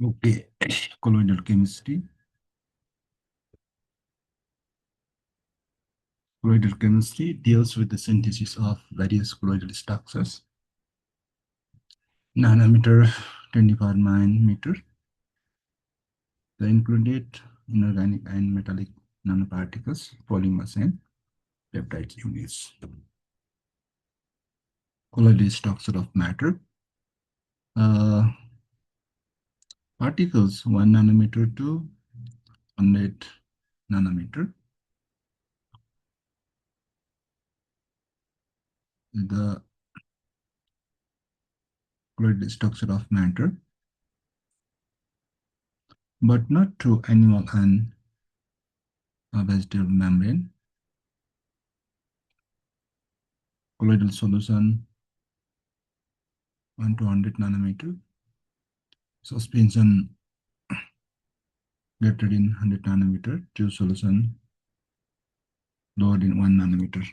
Okay, colloidal chemistry. Colloidal chemistry deals with the synthesis of various colloidal structures, nanometer, 24 nanometer. They included inorganic and metallic nanoparticles, polymers, and peptide units. Colloidal structure of matter. Uh, Particles 1 nanometer to 100 nanometer. The colloidal structure of matter, but not through animal and vegetable membrane. Colloidal solution 1 to 100 nanometer. Suspension greater in 100 nanometer. Tube solution lower in 1 nanometer.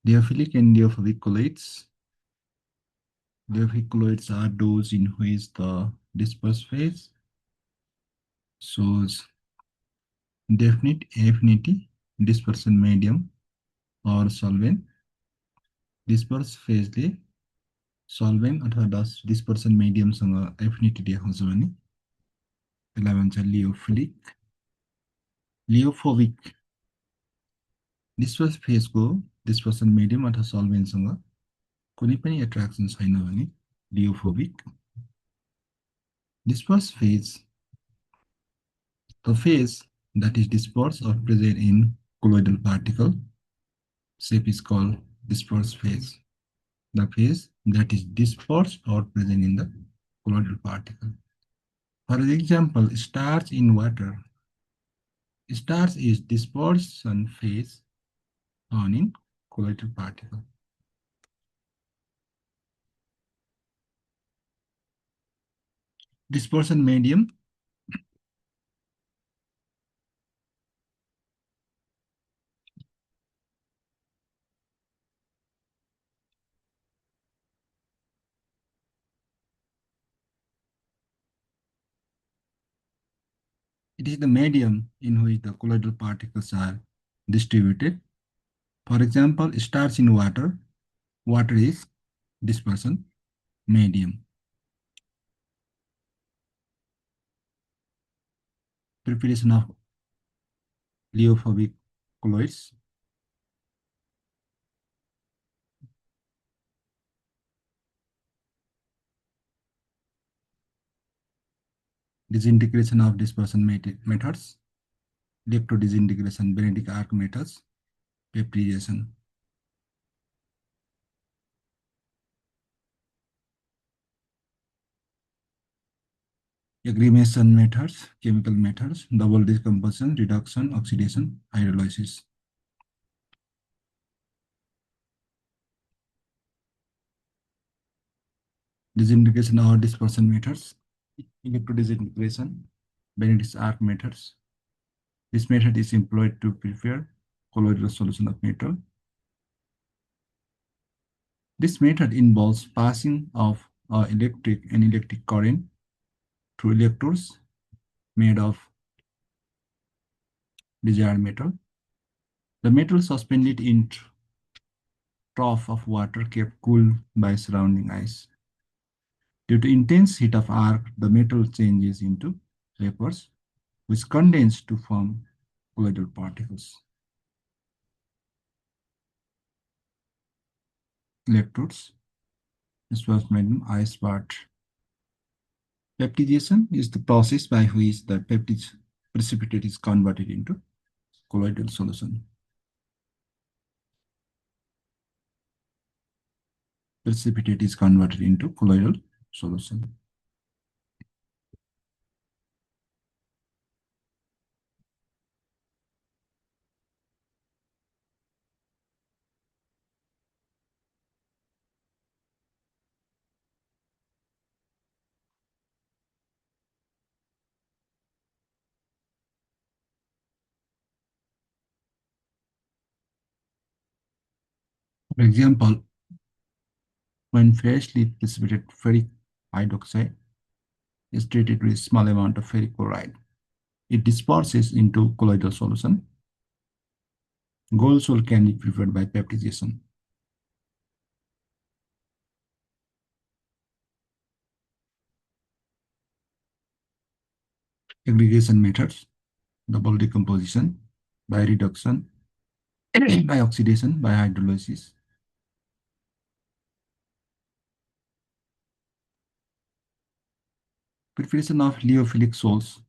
Diaphilic and diaphobic colloids. Diaphobic colloids are those in which the disperse phase shows definite affinity, dispersion medium or solvent. Disperse phase ले solvent अथवा dispersion medium सँग affinity देखाउँछ भने त्यसलाई भन्छ लियोफिलिक. लियोफोबिक disperse phase को dispersion medium अथवा solvent सँग कुनै पनि attraction छैन भने लियोफोबिक. Disperse phase, the phase that is dispersed or present in colloidal particle shape is called disperse phase. The phase that is dispersed or present in the colloidal particle. For example, starch in water. Starch is dispersion phase found in colloidal particle. Dispersion medium. It is the medium in which the colloidal particles are distributed. For example, starch in water. Water is dispersion medium. Preparation of liophobic colloids. Disintegration of dispersion methods. Electrodisintegration, Benedict arc methods, peptidation. Aggregation methods, chemical methods, double decomposition, reduction, oxidation, hydrolysis. Disintegration or dispersion methods, electrodisintegration, Benedict arc methods. This method is employed to prepare colloidal solution of metal. This method involves passing of electric and electric current through electrodes made of desired metal. The metal suspended in trough of water kept cool by surrounding ice. Due to intense heat of arc, the metal changes into vapors, which condense to form colloidal particles. Electrodes, dispersion medium, ice part. Peptidation is the process by which the peptide precipitate is converted into colloidal solution. Precipitate is converted into colloidal solution. For example, when freshly precipitated ferric hydroxide is treated with a small amount of ferric chloride. It disperses into colloidal solution. Gold salt can be prepared by baptization. Aggregation methods: double decomposition, by reduction, by oxidation, by hydrolysis. Preparation of lyophilic salts.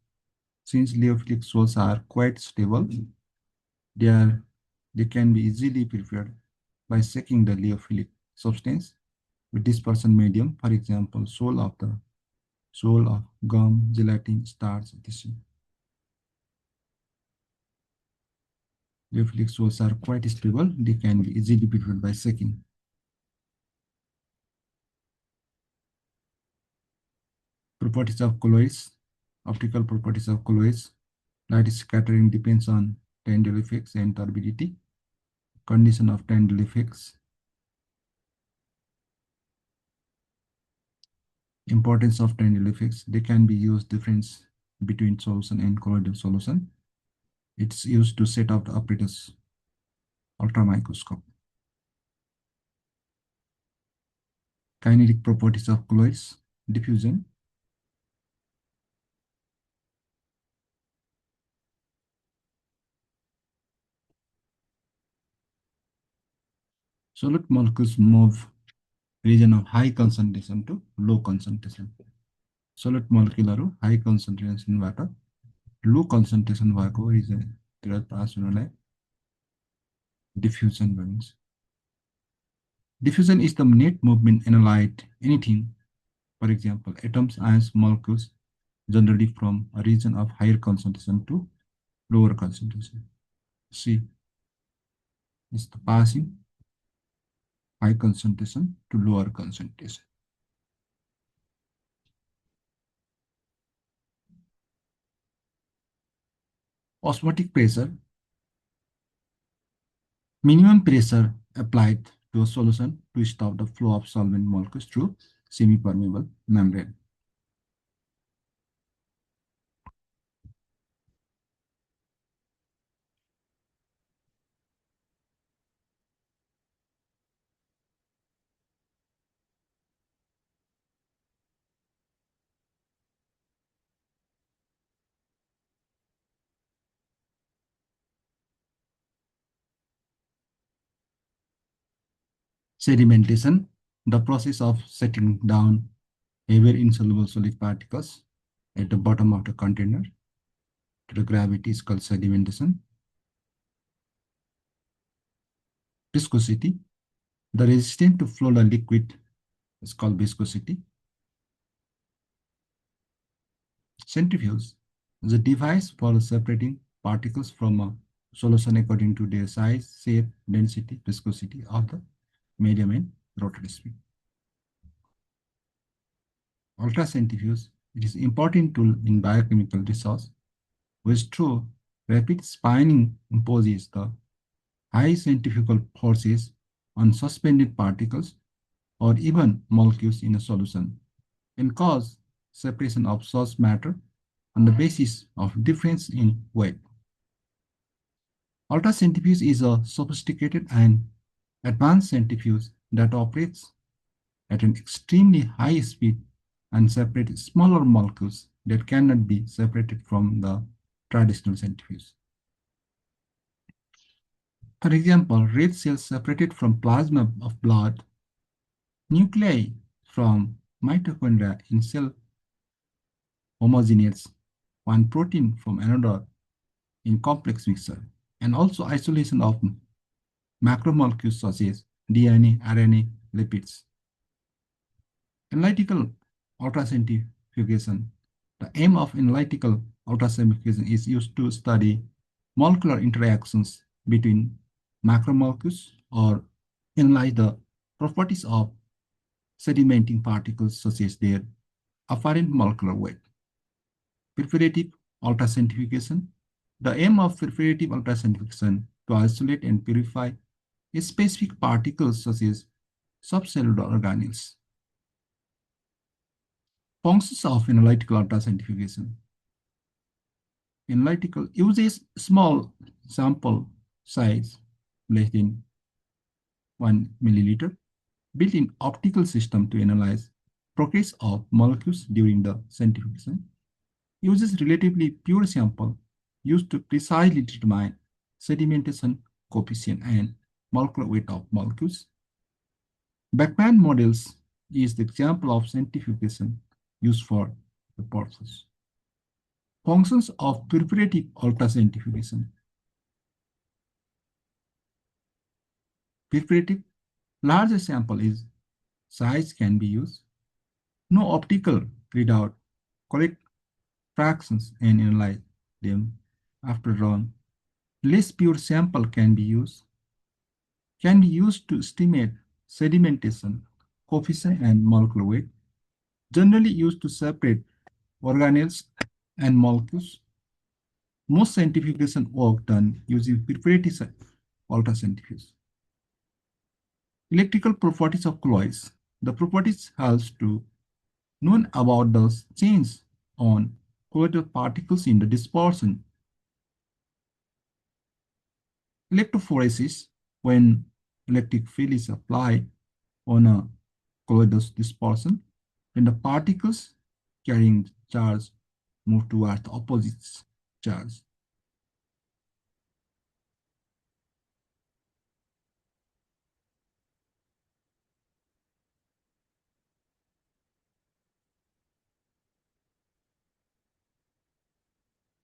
Since lyophilic salts are quite stable, they, are, they can be easily prepared by shaking the lyophilic substance with dispersion medium, for example, sole of gum, gelatin, starch, etc. Lyophilic salts are quite stable, they can be easily prepared by shaking. Properties of colloids. Optical properties of colloids. Light scattering depends on Tyndall effects and turbidity. Condition of Tyndall effects. Importance of Tyndall effects. They can be used difference between solution and colloidal solution. It's used to set up the apparatus ultramicroscope. Kinetic properties of colloids. Diffusion. Solid molecules move region of high concentration to low concentration. Solid molecular high concentration water, low concentration भएको रिजनतिर पास हुनलाई diffusion भनिन्छ. Diffusion is the net movement in a light anything, for example, atoms, ions, molecules, generally from a region of higher concentration to lower concentration. C is the passing high concentration to lower concentration. Osmotic pressure. Minimum pressure applied to a solution to stop the flow of solvent molecules through semi-permeable membrane. Sedimentation, the process of setting down heavier insoluble solid particles at the bottom of the container to the gravity is called sedimentation. Viscosity, the resistance to flow the liquid is called viscosity. Centrifuge, the device for separating particles from a solution according to their size, shape, density, viscosity of the medium and rotary speed. Ultracentrifuge, it is important tool in biochemical research, which through rapid spinning imposes the high centrifugal forces on suspended particles or even molecules in a solution and cause separation of source matter on the basis of difference in weight. Ultracentrifuge is a sophisticated and advanced centrifuge that operates at an extremely high speed and separates smaller molecules that cannot be separated from the traditional centrifuge. For example, red cells separated from plasma of blood, nuclei from mitochondria in cell homogeneous, one protein from another in complex mixture, and also isolation of macromolecules such as DNA, RNA, lipids. Analytical ultracentrifugation. The aim of analytical ultracentrifugation is used to study molecular interactions between macromolecules or analyze the properties of sedimenting particles such as their apparent molecular weight. Preparative ultracentrifugation. The aim of preparative ultracentrifugation to isolate and purify specific particles such as subcellular organelles. Functions of analytical ultracentrifugation. Analytical uses small sample size, less than 1 milliliter, built-in optical system to analyze progress of molecules during the centrifugation. Uses relatively pure sample used to precisely determine sedimentation coefficient and molecular weight of molecules. Backbone models is the example of centrifugation used for the purpose. Functions of preparative ultracentrifugation. Preparative, larger sample is size can be used. No optical readout, collect fractions and analyze them after run. Less pure sample can be used to estimate sedimentation, coefficient, and molecular weight, generally used to separate organelles and molecules. Most centrifugation work done using preparative ultracentrifuge. Electrical properties of colloids. The properties helps to known about the change on colloidal particles in the dispersion. Electrophoresis, when electric field is applied on a colloidal dispersion, when the particles carrying charge move towards the opposite charge.